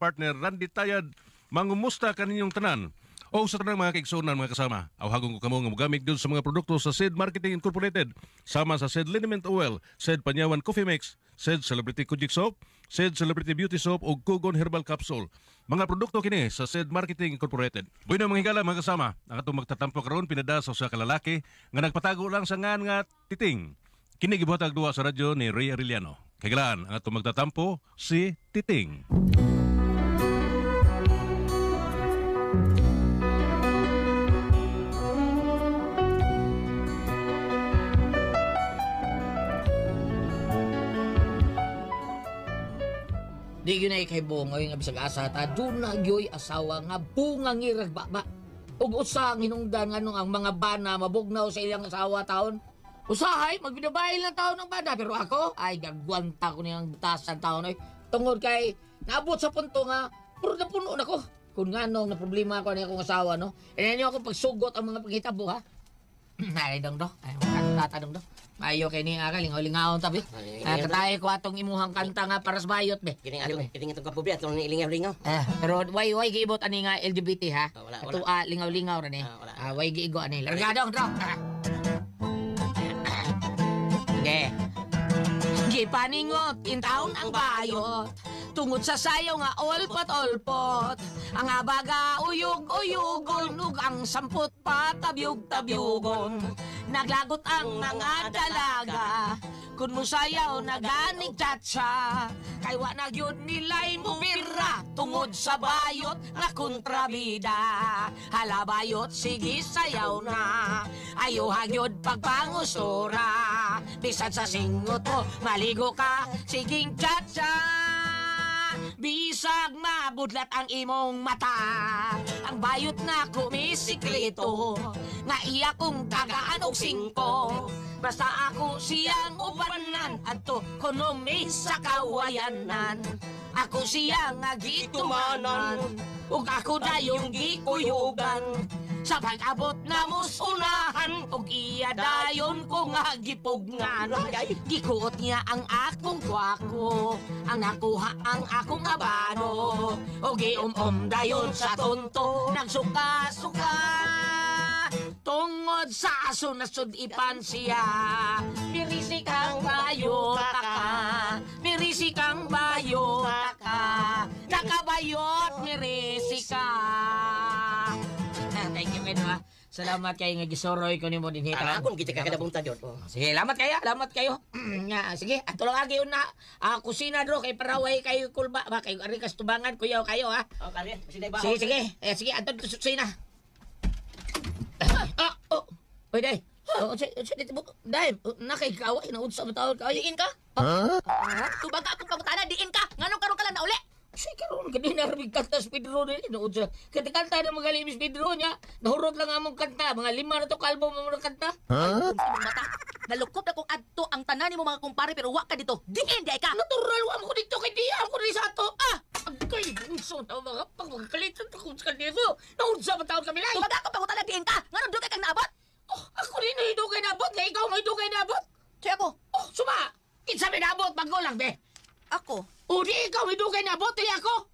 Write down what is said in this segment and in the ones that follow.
partner Randy Tayad mangumusta kaninyong tanan. O sa tanang mga kaigsunan mga kasama, awhagong ko kamo nga mogamit dun sa mga produkto sa SED Marketing Incorporated, sama sa SED Liniment Oil, SED Panyawan Coffee Mix, SED Celebrity Kujik Soap, SED Celebrity Beauty Soap ug Kugon Herbal Capsule. Mga produkto kini sa SED Marketing Incorporated. Bueno mga higala mga kasama, ang atong magtatampo karon pinada sa usa ka lalaki nga nagpatago lang sa ngan nga Titing. Kini gibuhatag duwa sa radyo ni Ray Arellano. Kagalaan ang atong magtatampo si Titing. Di yun ay kay Bongoy nga bisag asa ta, doon na yo'y asawa nga bungang iragbaba. Ug usa ang hinungdan nga nung ang mga bana mabugnaw sa ilang asawa taon. Usahay, magbinabayil ng taon ng bana. Pero ako, ay gagwanta ko niyang butasan taon ay tungod kay naabot sa punto nga, puro na puno na ko. Kung nga nung na problema ko niya akong asawa, no? E niyo ako pagsugot ang mga pagkitabo, ha? Ay, dong do. Ay, tatanong do. Mayo kay ni Ara, lingaw-lingawon tabi. Katayo ko atong imuhang kanta nga para sa bayot, be. Kining atong kapobre, atong ilingaw-lingaw. Pero way giibot ani nga LGBT, ha? Wala. Ato lingaw-lingaw rin, eh. Wala. Way giigo ani. Largadong, do. Sige. Gipaningot, intaon ang bayot. Tungod sa sayo nga olpot-olpot. Ang abaga uyog-uyogon, ug ang samput patabyog-tabyugon. Naglagot ang mga dalaga, kun mo sayaw naganig tsatsa. Kay wa na gyud nilay mo birra, tungod sa bayot nga kontrabida. Hala bayot, sige sayaw na, ayaw hagyod pagpangusura. Bisan sa singot mo, maligo ka, siging tsatsa. Bisag mabudlat ang imong mata, ang bayot na kumisikreto, nga iya kong tagaan og singko. Basta ako siyang upanan, ato konomi sa kawayanan. Ako siya nga gitumanan, ug ako na yung gikuyugan. Sa pag-abot na musunahan, ug iya dayon ko nga gipugnan. Gikuot niya ang akong kwako, ang nakuha ang akong abano. O gium-dayon sa tonto, nagsuka-suka. Tungod sa aso na sudipan siya, mirisi kang bayota ka, mirisi kang bayota ka, nakabayot mirisi ka. Thank you, Medwa. Salamat kayo nga gisoroy ko ni mo din hita. Akong kita kakadabong tadyot. Sige, lamat kayo. Nga, sige, atulong agi una. Kusina dro kay paraway kayo kulba. Ba kayo ari kas tubangan kuyaw kayo, ha. Oh, kare, ba? Sige. Sige, ato kusina. Oy, day. Sige, day, nakay kaway na unsa matawag ka. Diin ka? Tubag ka akong pangutana, diin ka. Nganong karon ka lang na uli? Sige, karon gani na rin kanta sa Pedro nila. Naunsa. Kanta na mga limis Pedro niya. Nahurot lang among kanta. Mga 5 na to kalbo mga kanta. Mata. Nalukop na kong adto ang tanan mo mga kumpare pero wa ka dito. Diin di ay ka. Natural wa mo ko dito kay diya ako rin sa ato. Agkay, bunso na mga pagkalitan ako sa kanito. Naunsa ba taon kami lang? Tubag akong pangutana, diin ka. Nganong doon kang naabot? Ako rin na hidugay nabot. Nga ikaw nga hidugay nabot. Siya ako. Suma! Kinsa may nabot, magulang, be. Ako. O di ikaw hidugay nabot, tili ako.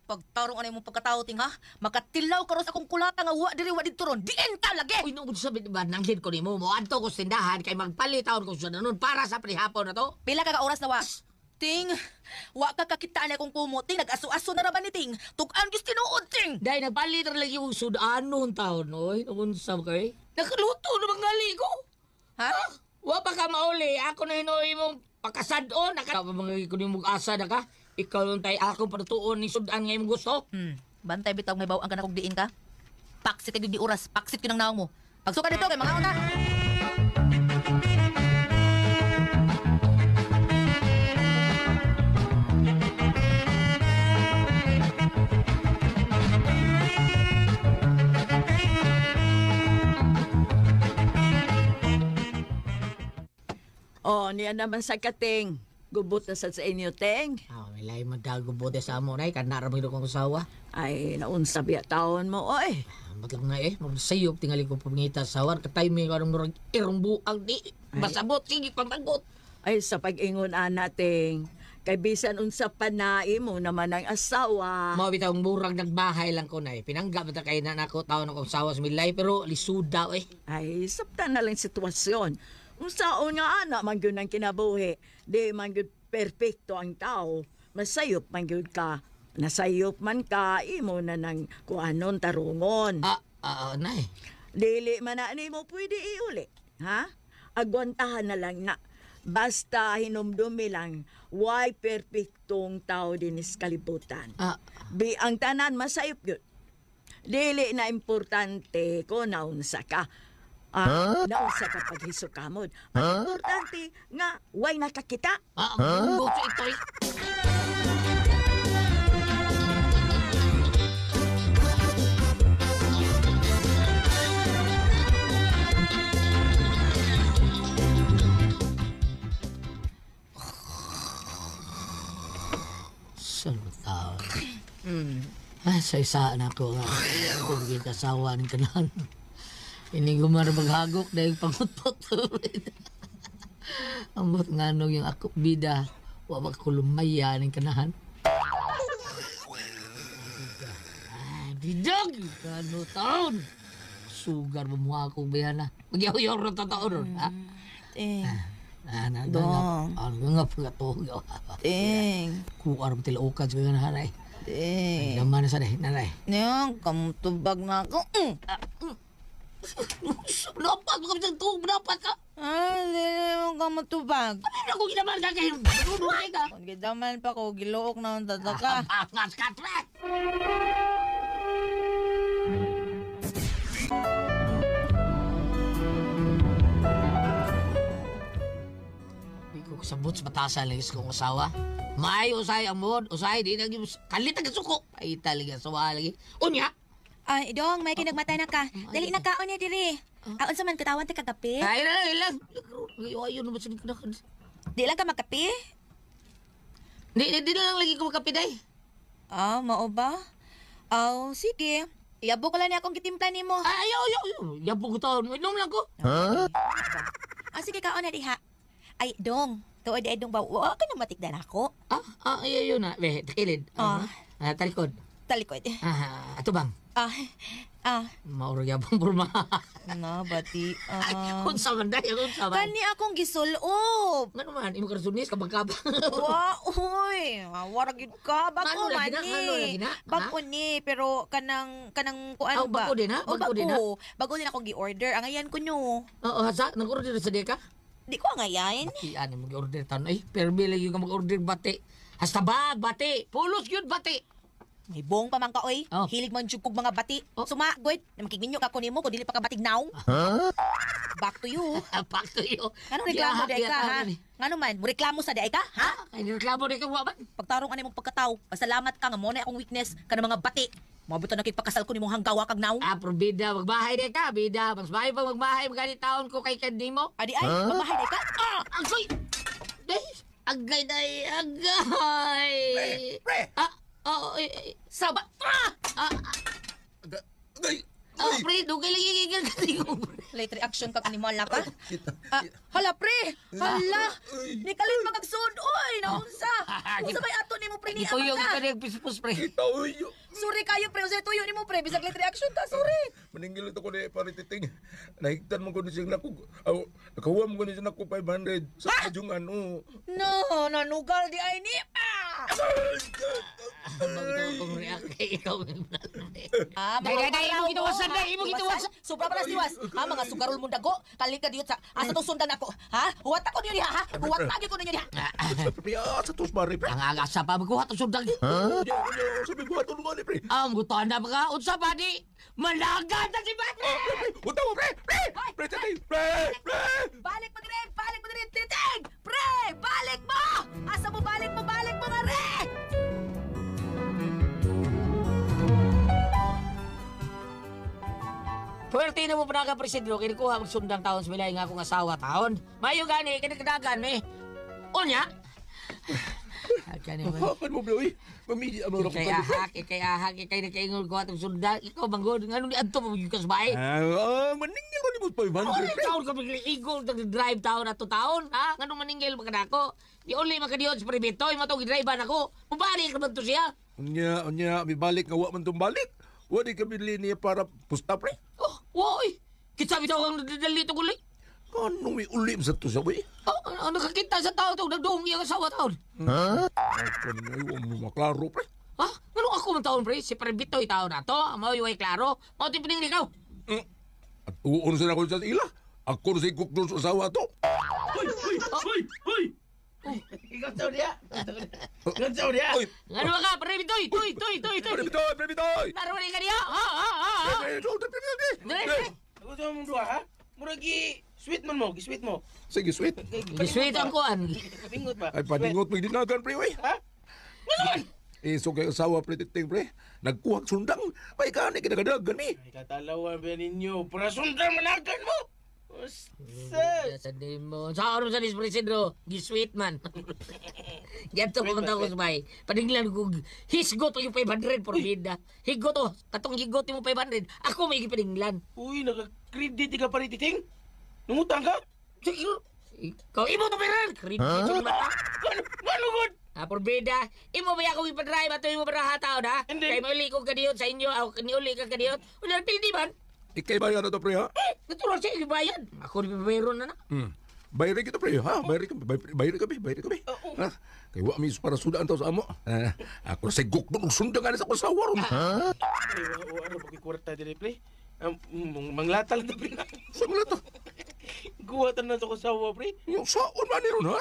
Pagtarong ano mong pagkatao ting ha? Makatilaw ka ron sa akong kulata nga wa diri wa dito ron. Diin ka lagi! Uy, nung sabi ba, nanggid ko ni mo, adto ko sa tindahan, kay magpalitaon ko siya na nun para sa prihapon na to. Pila ka oras na wa? Ting, wa ka kakitaan akong kumo. Ting, nag-aso-aso na raman ni Ting. Tukan gis tinuod, Ting. Dahil nagpalit lagi yung sudan noon taon, oy. Namunsa kay. Nakaluto na mga ko. Ha? Wa pa ka mauli. Ako na hinoy mong pakasadon. Mga ko ni mong asa na ka. Ikaw lang tayo akong patutuon ni sudan nga imong gusto. Bantay bitaw may bawang ka na kong diin ka. Paksit ka di oras. Paksit ko ng naong mo. Pagsuka dito kay mga una. Oh, niya naman sa kating. Gubot na sa inyo, Teng. May lahi magdagubote sa amo na kanara mo kong usawa. Ay, naunsa biya taon mo, oy. Ba't lang nga magsayop tingali ko pangita sawar. Katay may karong murag irong buang di. Masabot, sige pamagot. Ay, sa pag-ingon nating, Kay bisan unsa panai mo naman ang asawa. Mao bitaw murag nagbahay lang ko na Pinangga ba ta kay na nako taon ako sawa sa milay pero lisud daw Ay, sabta na lang sitwasyon. Unsaon nga ana man gyud ang kinabuhi. Di man gyud perpekto ang tao. Masayop man gyud ka. Nasayop man ka, imo na ng kuanon tarungon. Nay. Dili man na mo pwede iuli. Ha? Agwantahan na lang na. Basta hinumdumi lang, why perpektong tao din is kalibutan. Bi ang tanan masayop yun. Dili na importante ko naunsa ka. Naunsa ka paghisokamod. Ang importante nga, why nakakita? Gusto ito'y. Salutaw. Ay, sa isa na ko nga. Kung kasawa ng kanan. Ini gumar maghagok dahil pangutpot. Ambot nga nung yung ako bida. Wabak ko lumaya ng kanahan. Ay, bidag! Kano taon? Sugar mo mukha akong bayana. Magyaw-yaw rin tataon ron, ha? Dong. Ano nga pagkatugaw? Kuwar mo tilaukan sa kanahan ay. Naman na sa day, nanay. Niyang, kamutubag na ako. Dapat mo kami sa tuwag, dapat ka. Dili mo kamutubag. Ano kung ginaman ka kayo? Buhay ka. Kung gidaman pa ko, gilook na ang tataka. Angas ka, tre! Hindi ko kasabot sa batasan lang kong asawa. May usay ang mod, usay di nang kalit ang suko. Ay talaga sawa lagi. Unya. Ay, dong, may kinagmata na ka. Dali na kaon niya diri. Aon sa man katawan ti kagapi? Ay lang. Ayo naman sa nikakan. Di lang ka magkapi? Di lang lagi ko makapiday. Mao ba? Sige. Iyabo ko lang niya akong gitimpla nimo. Ayaw. Yapo ko taon. Inom lang ko. Sige, kaon na diha. Ay, dong. Tuod ay dong ba? Wa ka na matigdan ako. Ayaw na. Be, takilid. Talikod. Talikod. Ato bang? Maurag yabang burma. Na, bati. Kung sa man dahil, kung sa man. Kani akong gisulob. Ano man, imo karasunis, kabang-kabang. Uy, waragid ka. Bako Ano lagi na? Ano lagi na? Bako ni, pero kanang kuan ba? Bago din ha? Bago din ha? Bago din ako gi-order. Angayan ko nyo. Oo, hasa, nag-order sa deka? Di ko angayan. Iyan, mag-order taon. Ay, permi lang yung mag-order bati. Hasta bag, bati. Pulos yun, bati. May buong pa man ka, oy. Oh. Hilig man jud kog mga bati. Sumagod. Namkiminyo ka ko nimo kung dili pa ka batig naong. Back to you. Back to you. Ano reklamo day ka, ha? Ngano man, mo reklamo sa day ka, ha? Ay, reklamo rin ka mo, man. Pagtarong ani mong pagkatao, pasalamat ka nga mo na akong weakness ka mga bati. Mabuto na kagpakasal ko nimong hanggawa kag naong. Pero bida, magbahay din ka, bida. Mas bahay pa magbahay, magani taon ko kay Kandi mo. Adi ay, magbahay day ka. Agay! Agay, day, agay! Pre! Sabat! Agay! Pre, dugay lagi kay Kandi ko. Late reaction ka kanimo ala pa. Hala pre, hala. Ni kalit magagsud oy, naunsa. Unsa may ato nimo pre ni Ito yung ka? kaniyang pispus, pre. Tauyo! Sorry kayo pre, usa tuyo nimo pre, bisag late reaction ka, sorry. Maningil ito ko na parititing. Nahigtan mo ko na siyang naku. Nakahuwa mo ko na siyang naku 500. Sa kajungan, oo. No, nanugal di ay ni. Magtawa kong react kay ikaw. Day, imo gitawasan, day, imo gitawasan. Sobra pa nas mga sugarol mong dago. Kaling ka diyo sa asa to sundan ako. Ha? Huwat ako niyo diha, ha? Huwat lagi ko ninyo diha. Pre, sa tos mari, pre. Ang agasa pa magkuha to sundang. Sabi ko, ato naman, pre. Gutuhan na mga unsa ba di? Malagad na si Bate! Punta mo, pre! Pre! Pre, tatay! Pre! Pre! Balik mo dire, titig! Pre, balik mo! Asa mo balik mo nga re! Pwerte na mo pa naka-presidro, kinikuha mo sundang taon sa milay nga akong asawa taon. Mayo gani, kinakadagan eh. Unya? Haka naman. Hakan mo, bro, Mamili ang mga Ikay ahak, ikay nakaingol ko atong sundan. Ikaw, manggod, nga nung adto mo yung kasbay. Maningil ko ni mo 500, Ano pre. taon ka bigla igol, nag-drive taon na to taon, ha? Nga nung maningil mga nako. Di uli makadiyon sa pribito, yung matong drive ako. Mubalik ka ba to siya? Unya, may balik nga wa man tong balik. Wa di ka bili niya para pusta, pre. Oh, woy! Kitsabi daw kang nadali ito guli. Ano may ulim sa to sa way? Oh, nakakita sa tao to, nagdoong iyang asawa taon. Ako na yung mo maklaro, pre. Ha? Ano ako man taon, pre? Si Prebitoy taon na to. Amaw yung klaro. Mao ti pining ikaw. At uon sa ako sa ila. Ako na sa ikukdol sa asawa to. Ikaw tao dia. Ikaw tao dia. Oy, Ano ba ka, Prebitoy? Toy. Prebitoy! Narawali ka niya? Ha? Dire. Ako sa mong duha ha. Muragi sweet man mo, sweet mo. Sige, sweet. Gisweet ang kuan. Pingot ba? Ay, paningot mo dinagan, pre, wey. Ha? So kayo asawa, pre, titing, pre. Nagkuhag sundang. Ay, ka, kinagadagan, eh. Ay katalawan ba ninyo? Para sundan managan mo. Usa. Sa din mo. Sa oras sa dispresidro, gisweet man. Ganto ko man ko sabay. Paninglan ko hisgot yung 500 por vida. Higot to, katong higot mo 500. Ako may gipaninglan. Uy, naka-credit ka pa rin titing? Nungutang ka? Siguro. Ikaw imo to peran. Credit sa bata. Ano good? Por vida, imo ba ako ipadrive ato imo para hataw na? Hindi. Kay mauli ko kadiyon sa inyo, ako kaniuli ka kadiyon. Unya pildi man. Ikay bayan na to, pre, ha? Natural siya ibayad. Ako ni meron na na. Bayarin kita, pre, ha? Bayarin kami. Ha? Kaya wa mi para sudaan to sa amo. Ako sa gukdol sundang nga sa asawa ron. Ay, ano ba kwarta dire pre? Manglatal na pre. Sa mga to. Kuwatan na to kasawa pre. Yung saon man ni ron, ha?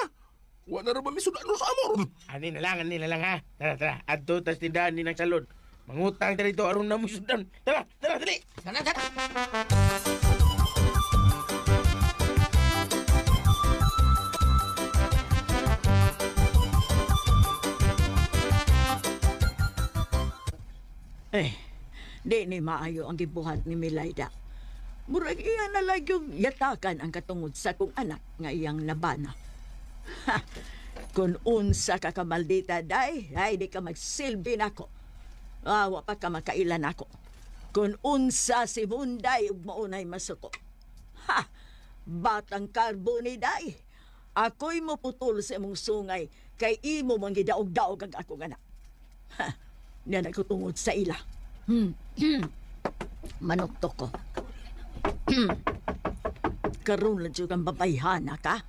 Wa na rin ba mi sudaan sa amo ron? Ani na lang ha. Tara. Adto tas tindahan ni ng salon. Mangutang dito aron na mo sudan. Tara, dali. Sana. Di ni maayo ang gibuhat ni Milayda. Murag iya na lang yung yatakan ang katungod sa kong anak nga iyang nabana. Ha! Kung unsa ka kamaldita, day, ay di ka magsilbi nako. Wa pa ka makailan ako. Kung unsa si Munday, ug maunay masuko. Ha! Batang karbo ni day. Ako'y maputol sa imong sungay, kay imo mang gidaog-daog ang akong anak. Ha! Niyan ako tungod sa ila. Manukto ko. Karoon lang siya kang babayhana ka.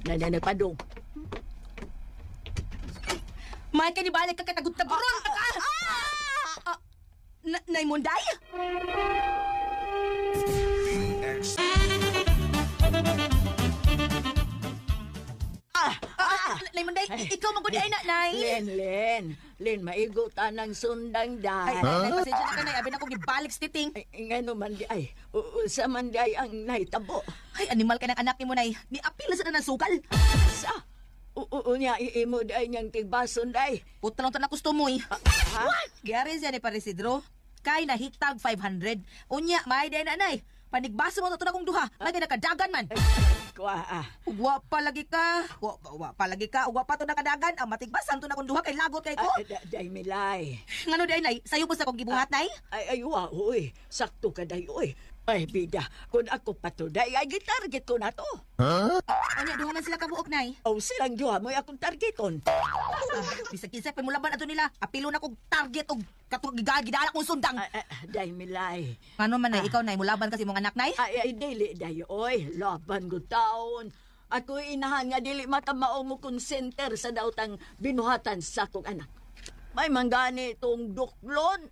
Nananapadong. May kanibalik ka katagot-taguron. Nay Munday? Nay Munday, ikaw magkuday na, Nay. Len, maigutan ng sundang Ay, day. pasensya na ka, Nay. Abi na kong gibalik sa titing. Ngano man di ay, sa man di ay ang naitabo. Ay, animal ka ng anak ni mo, Nay. Ni apil sa na ng sugal. Sa? Unya, iimo di ay niyang tigbason day. Puta lang ito na gusto mo, eh. Ha? Giyari siya ni Parisidro. Kay na hitag 500. Unya, may day na, Nay. Panigbaso mo ito na kong duha. Lagi nakadagan man. Kwa, Ugwa pa lagi ka. Ugwa pa lagi ka. Ugwa pa to nakadagan. Ang matigbasan to na kong duha kay lagot kay ko. day milay. Ngano day, Nay? Sayo po sa kong gibuhat, Nay? Ay, uy. Sakto ka day, uy. Ay, bida, kung ako patuday, ay gitarget ko na to. Unya, duha man sila kabuok, Nay. O silang duha mo akong targeton. Bisag kinsa pa mulaban ato nila. Apilo na kong target og katong gidala kong sundang. Day milay. Ngano man, Nay? Ikaw, Nay, mulaban kasi mong anak, Nay? Ay, dili, day, oy. Laban ko taon. Ako inahan nga dili makamao mo kong center sa dautang binuhatan sa akong anak. May manggani itong duklon.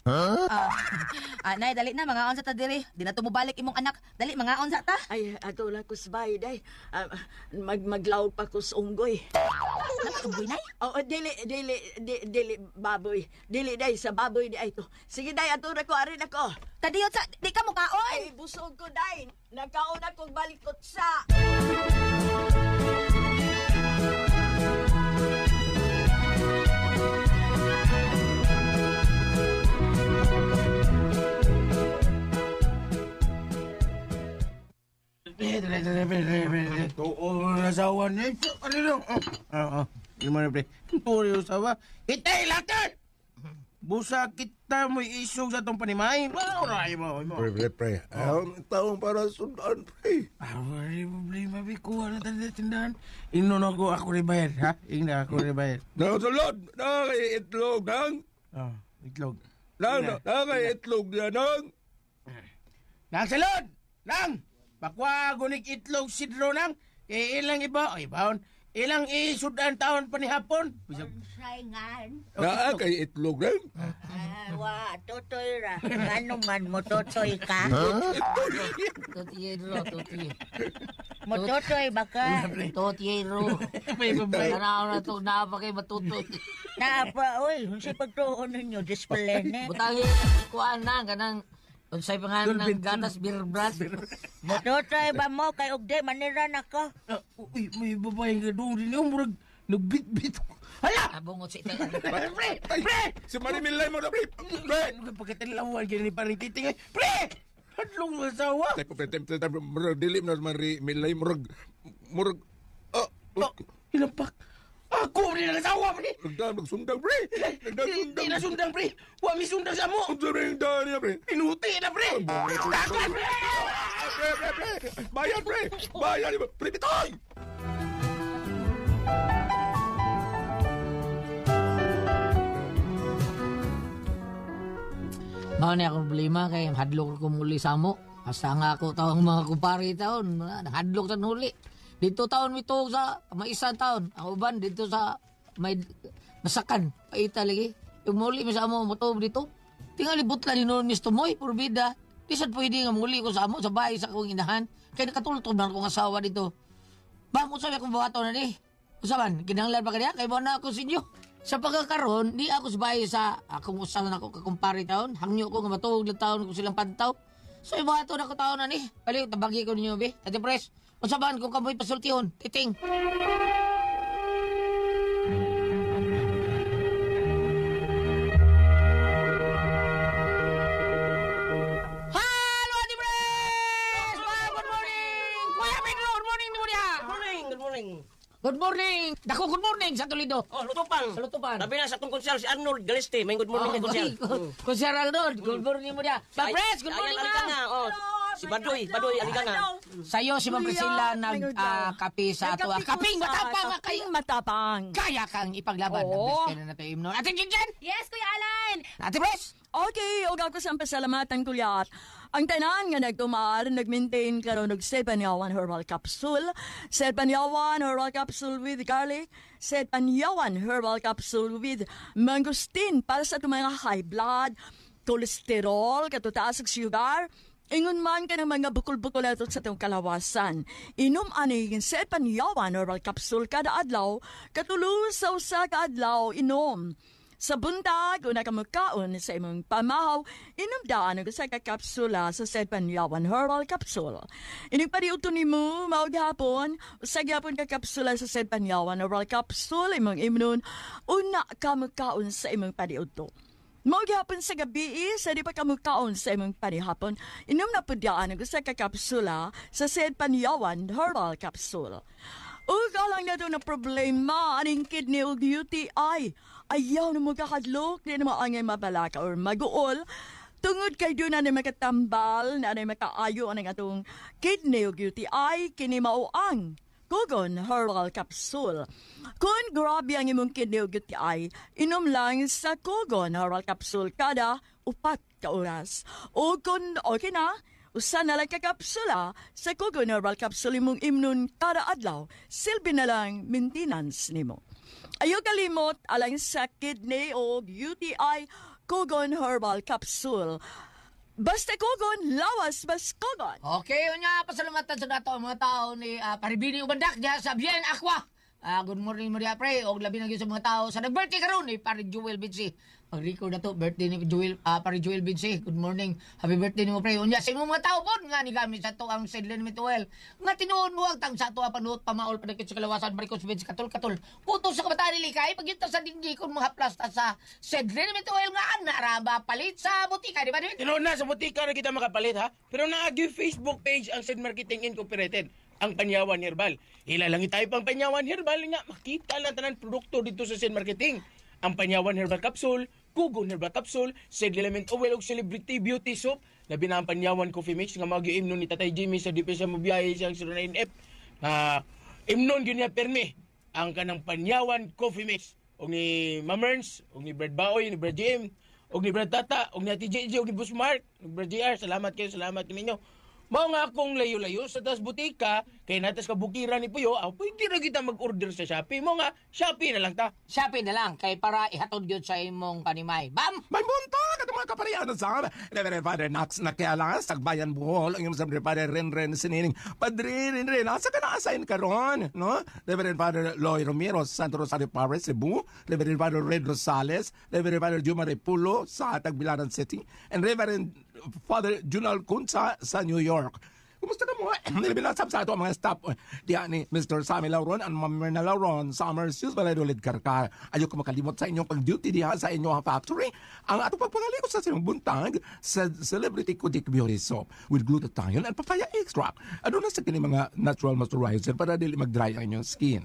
Nay, dali na, mga on sa ta diri. Di na tumubalik imong anak. Dali, mga on sa ta. Ay, ato lang ko sa bahay, day. Maglawag pa ko sa unggoy. Ugboy, Nay? Oo, dili, baboy. Dili, day, sa baboy, day, ito. Sige, day, ato na ko, arin ako. Kadiyot sa, di ka mukaon. Ay, busog ko, day. Nagkaon akong balikot sa... Oo, nasawa niya. Ano lang? Hindi mo na, pre. Turi usawa. Itay, lakad! Busa kita mo isog sa itong panimay. Mauray mo. Pre. Taong para sundan, pre. Wala problema, pre. Kuha na tayo tindahan. Ino na ako ribayad, ha? Ino ako ribayad. Sulod! Kay itlog, nang! Itlog. Kay itlog niya, nang! Nang salod! Nang! Bakwa gunik itlog sidro nang. Ilang iba? Ay, baon. Ilang isudan taon pa ni hapon? Saingan. Kay itlog, nang! Wa, totoy ra. Ano man mo totoy ka? Totiero, totiero. Mo totoy ba ka? Totiero. May babay. Tanaw na ito, naapa kayo matutoy. Naapa, oy. Unsa pagtuon ninyo? Displene. Butangi, kuhaan na, kanang, unsay pangalan ng gatas, beer brand. Mo totoy ba mo? Kay Ugde, manira na ka. Uy, may babae nga doon din yung murag nagbit-bit. Hala! Abungot si Itay. Pre! Si Marimilay mo na, pre! Ano ka pagkatalawan ganyan ni parang titing? Pre! Hadlong mo asawa! Tay po, pre, murag dilim na Marimilay, murag... Hinampak! Ako rin ang asawa, pre! Nagsundang, pre! Hindi na sundang, pre! Huwag may sundang sa mo! Ang sabi yung daan niya, pre! Pinuti na, pre! Takan, pre! Pre! Bayan, pre! Bayan! Pre, bitoy! Mao ni akong problema kay hadlok ko muli sa mo. Asa nga ako tawang mga kupari taon, hadlok sa nuli. Dito taon mito sa maisang taon. Ako ban dito sa may masakan. Paita lagi. Yung muli mi sa mo motob dito. Tingali butla ni noon Mr. Moy purbida. Di sad pwede nga muli ko sa amo sa bahay sa akong inahan. Kay nakatultog na akong asawa dito. Bakit sabi akong buhato na ni? Usaban, kinahanglan pa kaniya? Kay mo na ako sinyo. Sa pagkakaroon, di ako sabay sa akong usalan ako kakumpari taon. Hangyo ko nga matuog na taon ko silang pantaw. So, ibato na ko taon na ni. Paliw, tabagi ko ninyo, be. Ate Pres, usaban kung kamoy pasultihon. Titing. Hello, Ate Pres! Good morning! Kuya Pedro, good morning mo niya! Good morning. Good morning! Dako, good morning sa Toledo. Oh, lutupang. Sa Lutupan. Sabi na sa itong konsyal si Arnold Galeste. May good morning kay konsyal. Kunsel Arnold, good morning mo niya. Pres, good morning Alika na. nga. Oh. Si Badoy, alika nga. Sa'yo, si Ma'am Priscilla, nag-kape sa ato. Kaping matapang nga kayo. Matapang. Kaya kang ipaglaban. Oo. Ang best ka na nato imnon. Ate Jinjen! Yes, Kuya Alan! Ate Pres! Okay, og ako sa pasalamatan kulyat. Ang tanan nga nagtumar, nag-maintain karon og Said Panyawan Herbal Capsule, Said Panyawan Herbal Capsule with garlic, Said Panyawan Herbal Capsule with mangosteen para sa itong mga high blood, cholesterol, katutaas og sugar, ingon man ka ng mga bukol-bukol ato sa itong kalawasan. Inom ani yung Said Panyawan Herbal Capsule kada adlaw, katulo sa usa ka adlaw inom. Sa buntag, una ka magkaon sa imong pamahaw, inumdaan ang sa kakapsula sa Said Panyawan Herbal Capsule. Inigpariuto ni mo, maugapon, sa gyapon kakapsula sa Said Panyawan Herbal Capsule, imong imnon, una ka magkaon sa imong pariuto. Maugapon sa gabi, sa di pa ka magkaon sa imong panihapon, inom na pudyaan ang sa kakapsula sa Said Panyawan Herbal Capsule. Ugalang na doon na problema, aning kidney o UTI. Ayaw na magkakadlok, di na maangay mabalaka or maguol. Tungod kay doon na makatambal, na makaayo ang atong kidney o UTI, kini mauang. Kogon Herbal Capsule. Kung grabe ang imong kidney o UTI, inom lang sa Kogon Herbal Capsule kada 4 ka oras. O kung okay na, usa na lang kakapsula sa Kogon Herbal Capsule imong imnon kada adlaw, silbi na lang maintenance nimo. Ayaw kalimot alang sa kidney o UTI, Kogon Herbal Capsule. Basta Kogon, lawas bas Kogon. Okay, unya, pasalamatan sa dato ang mga tao ni Paribini Ubandak diya sa Bien Aqua. Good morning Maria pre. Og labi na gyud sa mga tao sa nag-birthday karon ni Pare Joel Binsi. Pag-record na to, birthday ni Joel, Pare Joel Binsi. Good morning. Happy birthday ni mo pre. Unya sa imong mga tao pod nga ni gamit sa to ang Sedlen Mituel. Nga tinuod mo ang tang sa to panuot pamaol padakit sa kalawasan Maricos Binsi katol. Puto sa kabataan ni Likay pagyunta sa dinggi kon mga plasta sa Sedlen Mituel nga ana ra ba palit sa butika di ba? Tinuod na sa butika na kita makapalit ha. Pero naagi Facebook page ang Sed Marketing Incorporated. Ang Panyawan Herbal. Ilalangi tayo pang Panyawan Herbal nga makita lang tanan produkto dito sa Sed Marketing. Ang Panyawan Herbal Capsule, Kugon Herbal Capsule, Sed Element Oil ug Celebrity Beauty Soap, labi na ang Panyawan Coffee Mix nga mag-iimnon ni Tatay Jimmy sa dipesa mo biyahe siyang 09F. Imnon gyud niya permi ang kanang Panyawan Coffee Mix og ni Mamerns, og ni Brad Baoy, ni Brad JM, og ni Brad Tata, og ni Ate JJ, og ni Boss Mark, og Brad JR. Salamat ninyo. Mao nga akong layo-layo sa tas butika, kay natas kabukiran ni Puyo, pwede na kita mag-order sa Shopee. Mao nga, Shopee na lang ta. Shopee na lang kay para ihatod gyud sa imong panimay. Bam! May bunta ka mga kaparihan sa Reverend Father Nax na kailangan Sagbayan Buhol ang iyong Reverend Father Ren Sinining Padre Ren asa ka na-assign karon no Reverend Father Loy Romero Santo Rosario Parish Cebu, Reverend Father Red Rosales, Reverend Father Juma Repulo sa Tagbilaran City, and Reverend Father Junal Kunsa sa New York. Kumusta ka mo? Nilibilasap sa ito ang mga staff. Diyan ni Mr. Sammy Lauron and Ma'am Myrna Lauron, Summer Sus Valedolid Karkar. Ayaw ko makalimot sa inyong pag-duty diha sa inyong factory. Ang atong pagpangalikot sa silang buntag sa Celebrity Kudik Beauty Soap with glutathione and papaya extract. Ano na sa kini mga natural moisturizer para dili mag-dry ang inyong skin.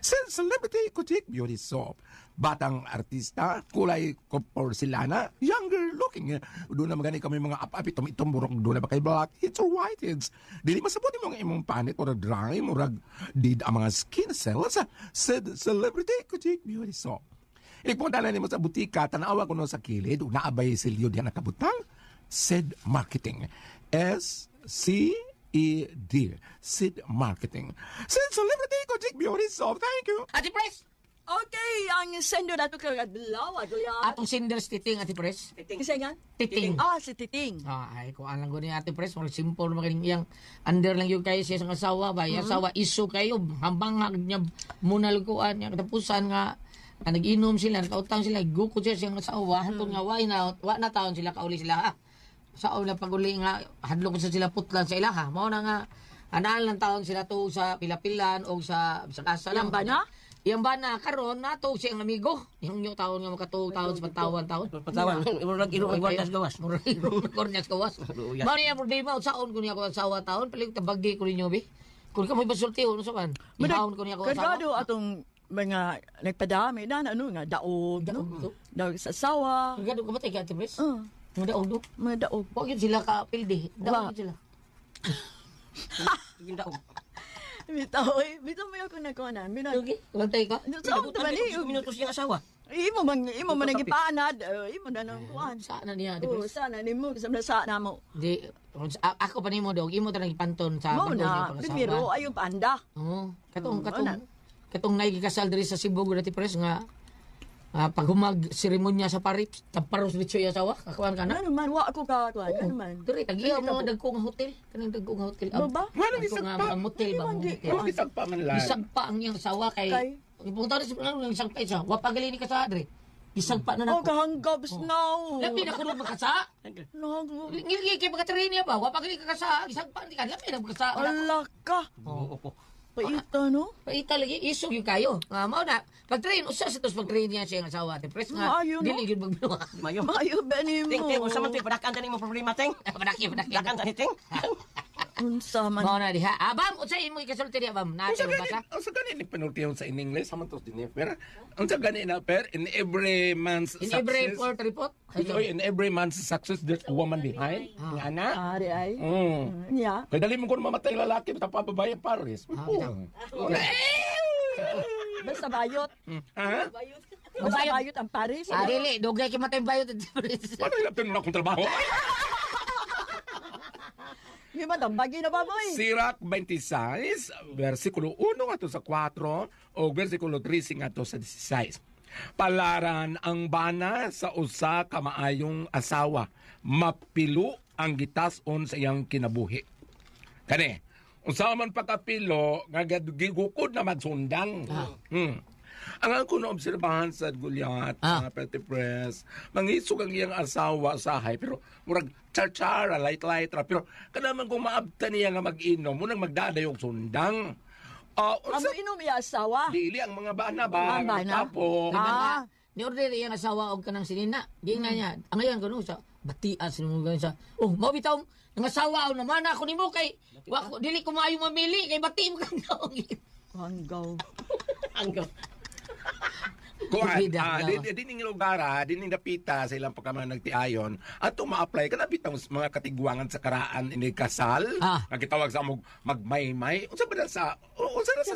Sa Celebrity Kudik Beauty Soap, batang artista, kulay porcelana, younger looking. Doon na magani kami mga apapit, itong burok, doon na ba kay black, it's or white heads. Dili masabuti mo ang imong panit, murag dry, murag did ang mga skin cells, said Celebrity Kudik Beauty Soap. Inipunta na mo sa butika, tanawa ko no sa kilid, naabay silyo diyan nakabutang, said Marketing. SCED, said Marketing. Said Celebrity Kudik Beauty Soap, thank you. Ati Pres! Okay, ang sendo na ito kagalaw, Atong Sinders Titing, Ati Pres. Kasi nga? Titing. Si Titing. Ay, kung alam ko ni Ate Pres, more simple magaling iyang under lang yung kayo siya sa asawa ba? Yung asawa, iso kayo, hambang niya munalkuan, niya katapusan nga, nag-inom sila, nakautang sila, gukod siya siyang asawa, hantong nga, wa na taon sila, kauli sila, sa una pag-uli nga, hadlong ko sa sila putlan sa ilaha, mao na nga, anaan lang taon sila to sa pilapilan o sa kasa lang. Yang ba na? Yang ba na karon nato siyang amigo. Yung new taon nga makatuog taon sa patawan. Patawan. Murag iro ay guardias gawas. Murag guardias gawas. Mari ang problema saon ko niya ko asawa taon pali tabagi ko ninyo bi. Kung ka may basulti no saman. Ihawon ko niya ko asawa. Kadado atong mga nagpadami na ano nga daog no. Daog sa sawa. Kadado ko matay ka Tibres. Mga daog do. Mga daog. Wa gyud sila ka pildi. Daog sila. Yung daog. Bitaw mo ako na ko na. Lugi, lantay ka. Sa ako ba ni? Minutos yung asawa. Imo man nagipanad. Imo na nang kuan. Sana niya. Sana nimo kasama sana mo. Di, ako pa nimo dog, imo ta ipanton sa mo na. Pero ayo panda. Oo. Katong naigikasal diri sa Cebu dati Pres nga paghumag seremonya sa Paris, taparos bitso ya sawa, kakuan ka na. Ano man wa ako ka kuan. Ano man. Diri tagiya mo dagko nga hotel, kanang dagko nga hotel. Ano ba? Wala isang pa. Motel ba mo? Isang pa man lang. Isang pa ang iyang sawa kay ipunta rin sa isang pa isa. Wa pagali ni ka sa adre. Isang pa na Oh, nako. kahanggabs now. Labi na kuno magkasa. Ngilgi kay pagkatrin niya ba? Wa pagali ka kasa. Isang pa ni ka labi na magkasa. Ala ka. Oo. Paita no? Paita lagi isog yung kayo. Mao na pag-train usa sa tos pag-train niya siya ang asawa te Pres nga Maayo, no? dili gyud magbinuha. Mayo ba nimo? Ting, unsa man to'y padakan tani mo problema, Ting. Padaki. Dakan tani, Ting. Unsa man. Mao na diha. Abam unsa imo ikasulti diha bam? Na Ang basa? sa gani ni penultiyon sa in English, haman to din pero ang sa gani na per in every man's In success. every port report. In every man's success, there's a woman behind. Nga na. Ari ay. Yeah. Kaya dali mo kung mamatay lalaki, basta pababae Paris. Basta bayot. Ha? Basta bayot ang Paris. Dili, dugay kay matay bayo te Pres. Paano ilapin mo na akong trabaho? Di ba bagi na baboy? Sirach 26, versikulo 1 nga to sa 4, o versikulo 13 nga to sa 16. Palaran ang bana sa usa ka maayong asawa, mapilo ang gitason sa iyang kinabuhi. Kani, Usaman pagkapilo, nga gigukod na magsundang. Ang ako na obserbahan sa Gulyat, sa Petty Press, mangisog ang iyang asawa sa hay, pero murag char-chara, light-light ra. Pero kanaman kung maabta niya nga mag-inom, munang magdadayog sundang. Amo inom iya asawa. Dili ang mga bana ba? Ang bana? Tapo. Ni-order iyang asawa og kanang sinina. Di nga niya. Ang ngayon kuno sa batian sinungan sa. Oh, mao bitaw ang asawa naman ako nimo kay dili ko maayo mamili kay bati mo kang naong. Hanggaw. Anggo. Kuan, din lugar din napita sa ilang pagkaman nagtiayon at ma-apply ka na bitang mga katigwangan sa karaan ini kasal. Nagitawag sa magmaymay. Unsa ba sa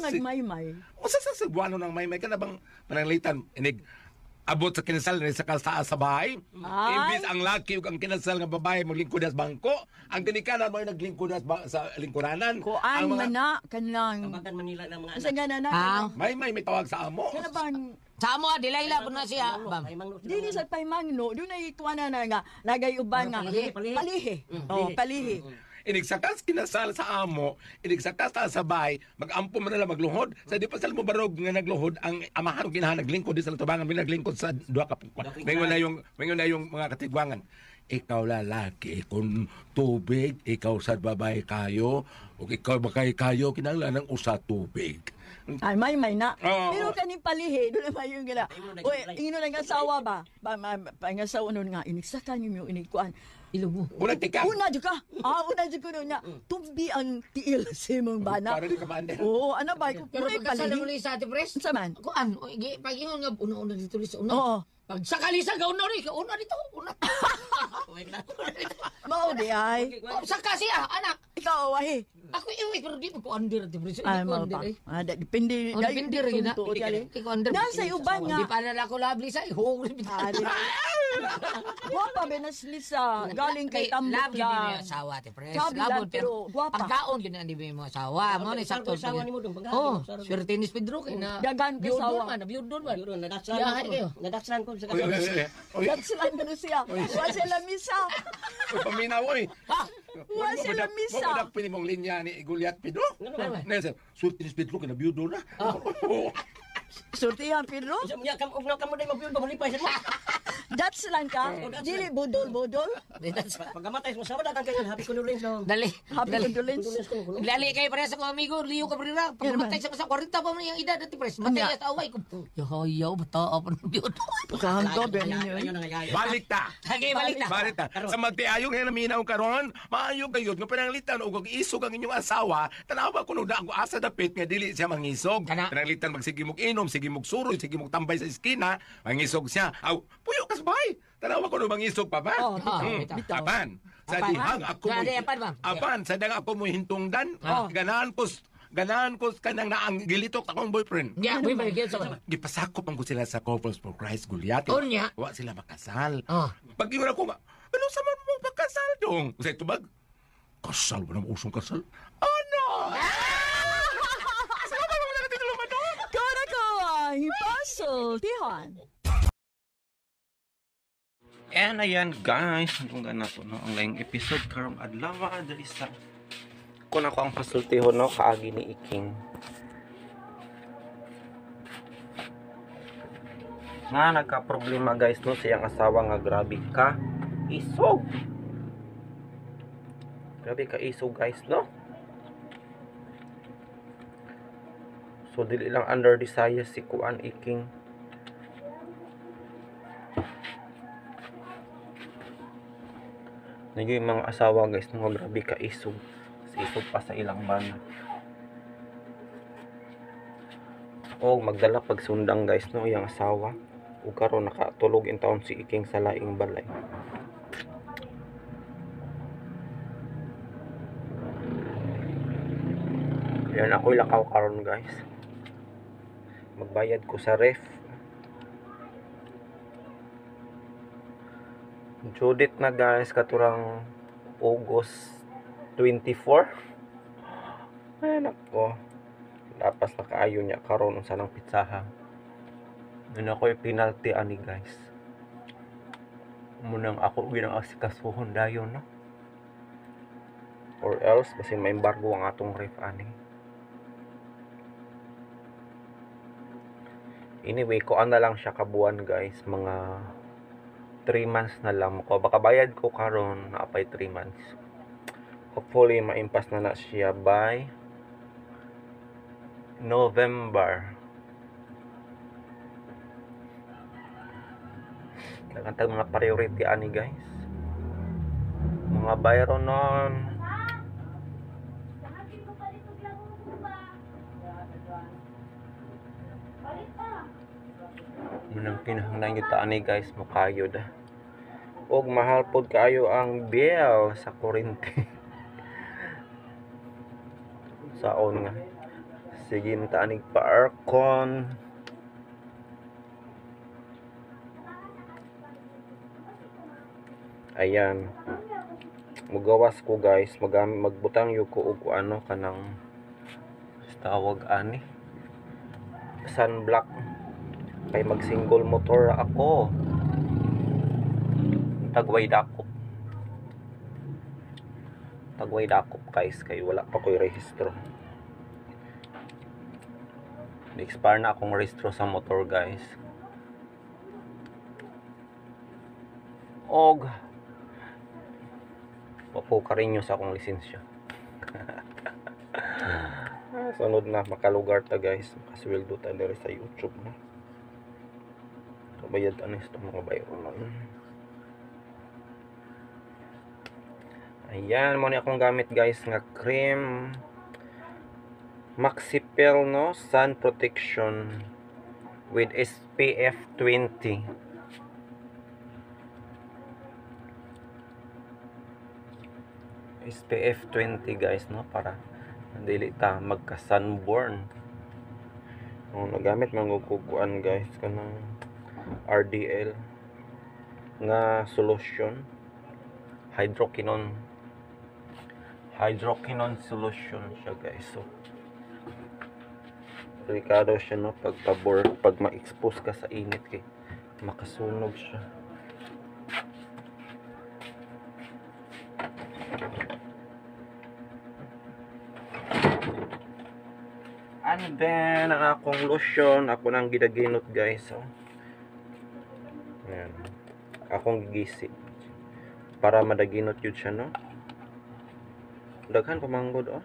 Nagmaymay. Unsa sa Cebuano ng maymay ka na bang pananglitan inig abot sa kinasal ni sa kalsaan sa bahay. Imbis ang laki ug ang kinasal nga babae maglingkod sa bangko, ang ginikanan mo naglingkod sa lingkuranan. Kuan man na kanang Kabagan Manila ng mga sa gana na. may tawag sa amo. Kana bang Sa mo Dilayla po na siya. Bam. dili sa paymangno, do na ituana na nga lagay uban nga palihi. Palihi. Inigsakas kinasal sa amo, inigsakas sa bahay, mag-ampo man nila magluhod. Sa di pa sila mo barog nga nagluhod, ang amahan ng kinahan naglingkod di sa tubangan, may naglingkod sa duha ka pukwan. Ngayon na yung mga katigwangan. Ikaw lalaki, kung tubig, ikaw sa babae kayo, o ikaw bakay kayo, kinahanglan ng usa tubig. Ay, may na. Pero kaning palihi, doon naman yung gila. Uy, ino nang asawa ba? Pangasawa nun nga, iniksakan yung inikuan. Ilubo. Una tika. Una dyan ka. Una dyan ko niya. Tumbi ang tiil sa mong bana. Para di ka maanda. Oo, ano ba? Pero pagkasala mo ni sa ate Pres? Sa man? Kuan, pag-ingon nga una dito sa una. Oo. Pag sakali sa una dito, una. Mao di ay. Saka siya, anak. Ikaw, wahi. Ako iwi pero di ko under ate Pres. Ay, mao ba? Depende. Depende rin na. Di ko under. Nasa uban nga. Di pa na ako labli sa ihong. Guwapa, Benas Lisa. Galing kay Tambok Love yun lang. yung asawa, ate Pres. Sabi lang, Labon, pero guwapa. pagkaon yun ang di ba yung asawa. Mo na sakto. Asawa ni mo dong, pagkaon. Oh, swerte ni Pedro kay na. Dagan ka Biyudon sawa. man, biyudon man. Yun, Yahay kayo. nadakslan ko sa Oy, kasal. Yan sila na siya. Wa sila misa. paminaw, oy. Wa sila misa. Mo pini mong linya ni Gulyat Pedro. Nasa, sulti ni Pedro kinabiyudo na. Surtihan, Pedro. Niya kamo dai mabiyod ba malipay sa mo. That's lang ka. Dili budol-budol. Pagamatay mo sa dagan kayo happy condolence no. Dali. Happy condolence. Dali kayo pare sa mga amigo, liyo ka pare ra. Pagmatay sa 40 pa man yung edad ati Pres. Matay sa away ko. Yahayaw bata pa ng biyudon. Kahanggaw, Benin yun. Ayun na nga. Balik ta. Hagi balik na. Balik ta. Sa magtiayong nga naminaw karon, maayo kayo nga pananglitan og isog ang inyong asawa. Tanawa ko da ako asa dapit nga dili siya mangisog. Pananglitan magsige mog inom, sige mog suroy, sige mog tambay sa eskina, mangisog siya. Aw, puyo kas bay. Tanawa ko mangisog pa ba? bitaw. Apan. Sa dihang ako mo. Apan, sa dihang ako mo hintungdan. Ganahan ko kanang naang gilitok akong boyfriend. Ya, boy balik sa man. Gipasakop ang ko sila sa Couples for Christ Gulyat. Unya. Wa sila makasal. Oh. Pag ingon ako nga, ano sa man mo magkasal dong? Sa tubag, kasal ba na usong kasal? Ano? Saan ba wala natin luman doon? Kana ka, ipaso, tihan. And ayan guys, hanggang na po no, ang layong episode karong adlaw dali sa kung ako ang pasultihon no, kaagi ni Iking. Nga nagka-problema guys no, siyang asawa nga grabe ka isog. Grabe ka isog guys no. So dili lang under desire si Kuan Iking. Nagyo yung mga asawa guys no, grabe ka isog. Isog pa sa ilang bana. O magdala pagsundang guys no, yung asawa. Ug karon nakatulog in taon si Iking sa laing balay. Yan ako ilakaw karon guys. Magbayad ko sa ref. Judith na guys, katurang August 24. Ay nako. Dapas na kaayo niya karon sa nang pitsaha. Yun ako yung penalty ani guys. Munang ako ginang asikasuhon dayon no. or else kasi ma-embargo ang atong ref ani. Anyway, kuan na lang siya kabuan guys, mga 3 months na lang ko. Baka bayad ko karon na apay 3 months. Hopefully maimpas na siya by November. Kagantag mga priority ani guys. Mga bayro nun. Munang kinahanglan gyud ta ani guys, mukayod. Og mahal pod kaayo ang bill sa kuryente. Saon nga. Sige ta anig pa aircon. Ayan. Mugawas ko guys, magbutang yung ko og ano kanang tawag ani sunblock kay mag single motor ako. Tagway dakop guys, kay wala pa ko'y rehistro. Expire na akong rehistro sa motor guys. Og papukarin nyo sa akong lisensya. Sunod na makalugar ta guys, makasweldo ta diri sa YouTube no. Kabayad anis to mga bayaron. Ayan mo ni akong gamit guys nga cream Maxipel no, sun protection with SPF 20. SPF 20 guys no, para dili ta magka sunburn. Nagamit man ko kuan guys kanang RDL nga solution, hydroquinone solution siya guys. So delikado siya no pag ma-expose ka sa init kay makasunog siya. And then ang akong lotion ako nang gidaginot guys. So ayan, akong gigisi para madaginot yun siya no. Daghan pamanggod oh.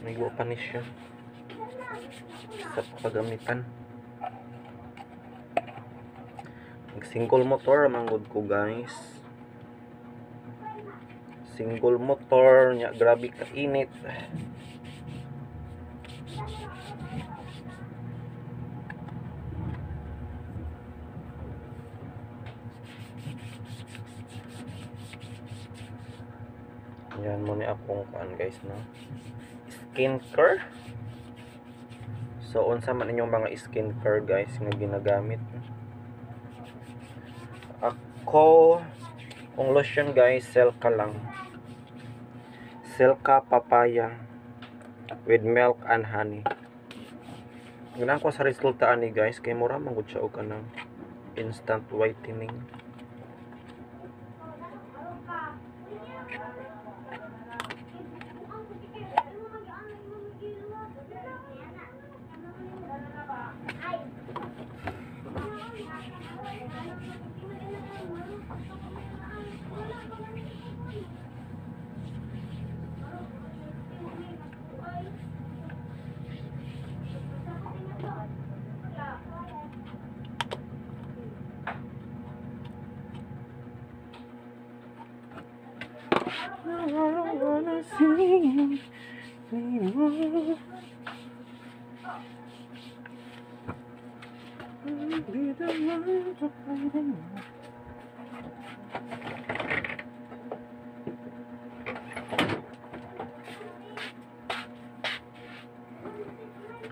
May pa ni siya sa pagamitan. Single motor manggod ko guys. Single motor nya, grabe ka init. Yan mo ni akong kuan guys no, skincare. So unsa man inyong mga skincare guys nga ginagamit? Ako ang lotion guys, Selka lang, Selka papaya with milk and honey. Ganang ko sa resulta ani guys, kay mura man gud siya og kanang instant whitening.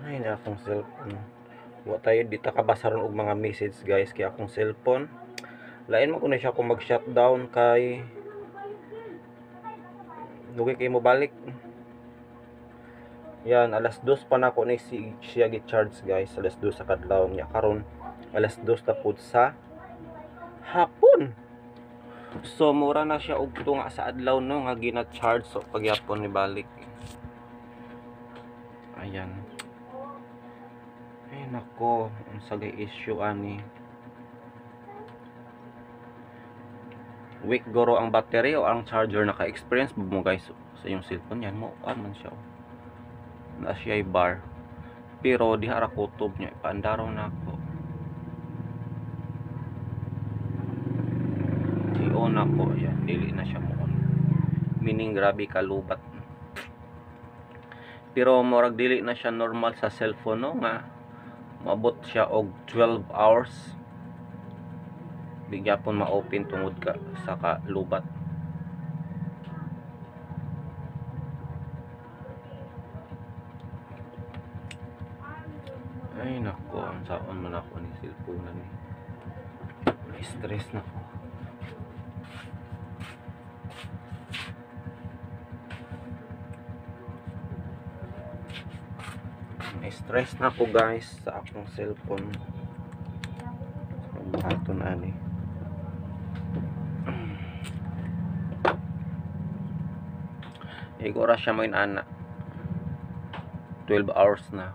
Ay na akong cellphone. Wa tayo di ta kabasaron og mga message guys kay akong cellphone. Lain mo kuno siya kung mag-shutdown kay lugi kay mo balik. Yan, alas 2 pa na ko ni siya gi-charge guys, alas 2 sa kadlaw niya. Karon alas 2 ta pud sa hapon. So mura na siya og tunga sa adlaw no nga gina-charge so pagyapon ni balik. Ayan. Ay nako, unsa gay issue ani. Weak goro ang battery o ang charger naka-experience mo guys sa yung cellphone yan mo man siya. Na siya ay bar. Pero diha ra kutob niya ipaandaraw na ako. I-on ako, ayan, dili na siya mo on. Meaning grabe kalubat. Pero murag dili na siya normal sa cellphone no nga maabot siya og 12 hours. Bigya pon ma-open tungod ka sa kalubat. Ay nako, ang saon man ako ni cellphone ni. Stress na ko. Stress na ko guys sa akong cellphone. Baton ani. Igora siya mo ana. 12 hours na.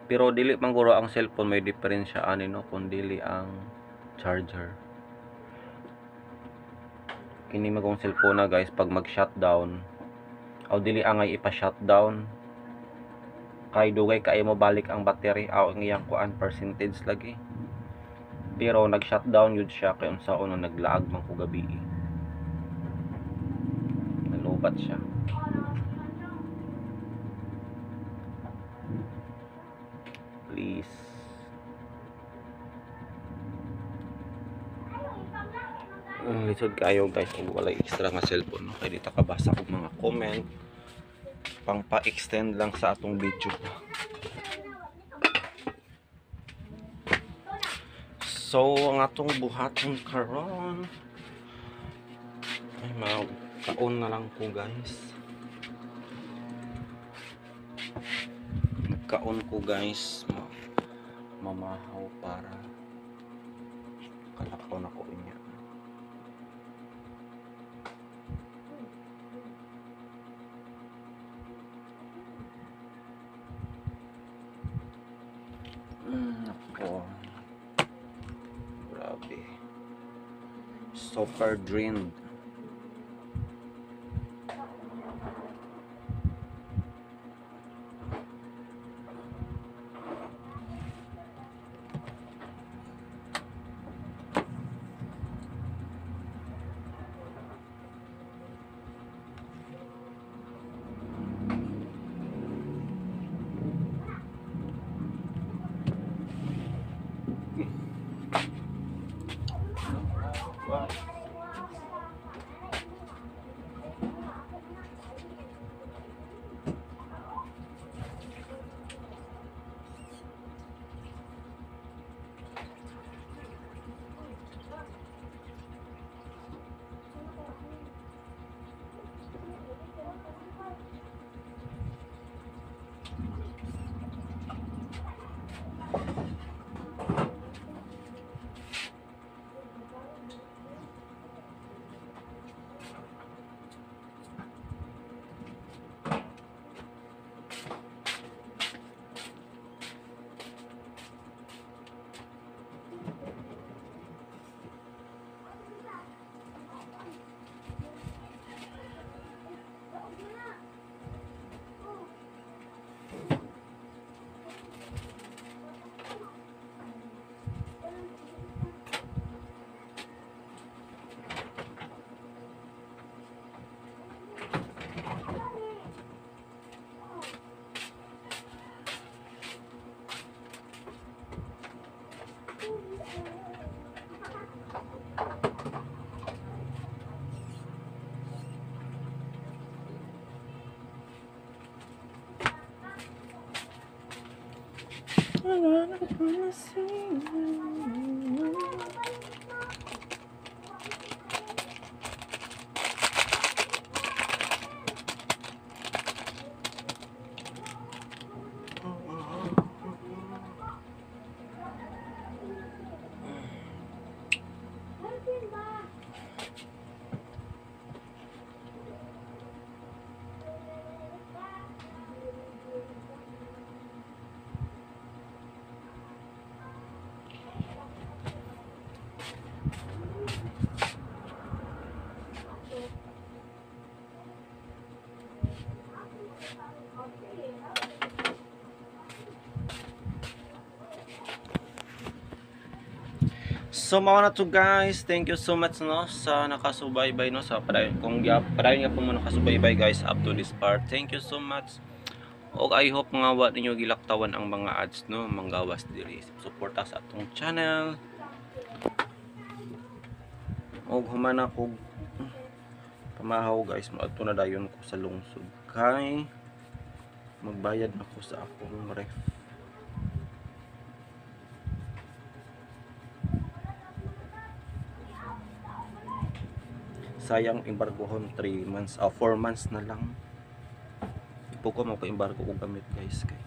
Pero dili man guro ang cellphone may diferensya ani no kun dili ang charger. Kini magong cellphone na guys pag mag-shutdown aw dili angay ipa-shutdown kay dugay kay mo balik ang battery aw ang iyang kuan percentage lagi. Pero nag-shutdown yun siya kay unsaon no naglaag man ko gabi. Nalubat siya. Please. Lisod kayo guys kung wala extra nga cellphone no? Kaya dito kabasa og mga comment pang pa-extend lang sa atong video. So ang atong buhaton karon ay kaon na lang ko guys. Kaon ko guys mamahaw para kalakaw na ko niya. Ako grabe super drained. So mao na to guys. Thank you so much no sa nakasubaybay no sa padayon nga po mo nakasubaybay guys up to this part. Thank you so much. Og I hope nga wa ninyo gilaktawan ang mga ads no, manggawas diri. Suporta sa atong channel. Og humana ko pamahaw guys, maadto na dayon ko sa lungsod kay magbayad na ko sa akong ref. Sayang embargohon 3 months, 4 months na lang. Ipo ko magpa-embargo og gamit guys kay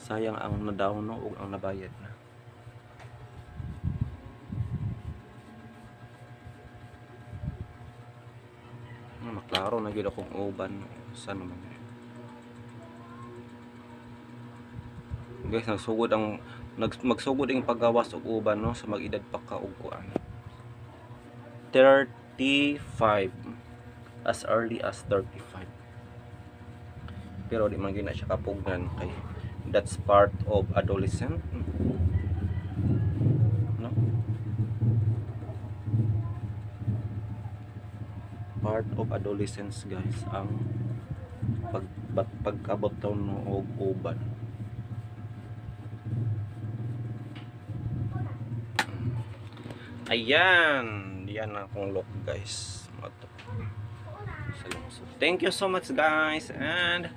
sayang ang na-down no ug ang nabayad na. Maklaro na gyud akong uban sa naman. Guys, magsugod ang paggawas og uban no sa mag-edad pa ka og kuan. 35 as early as 35. Pero di man gyud na siya kapugnan kay that's part of adolescent. No? Part of adolescence guys ang pagkabot taon no og uban. Ayan, yan akong look guys. Thank you so much guys and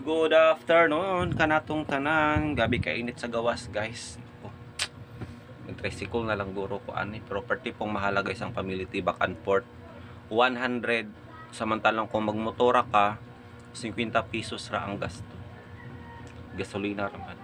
good afternoon kanatong tanan. Gabi ka init sa gawas guys. Nag-tricycle na lang guro ko ani, property pong mahala guys ang family tibak and port 100, samantalang kung magmotora ka 50 pesos ra ang gasto. Gasolina raman.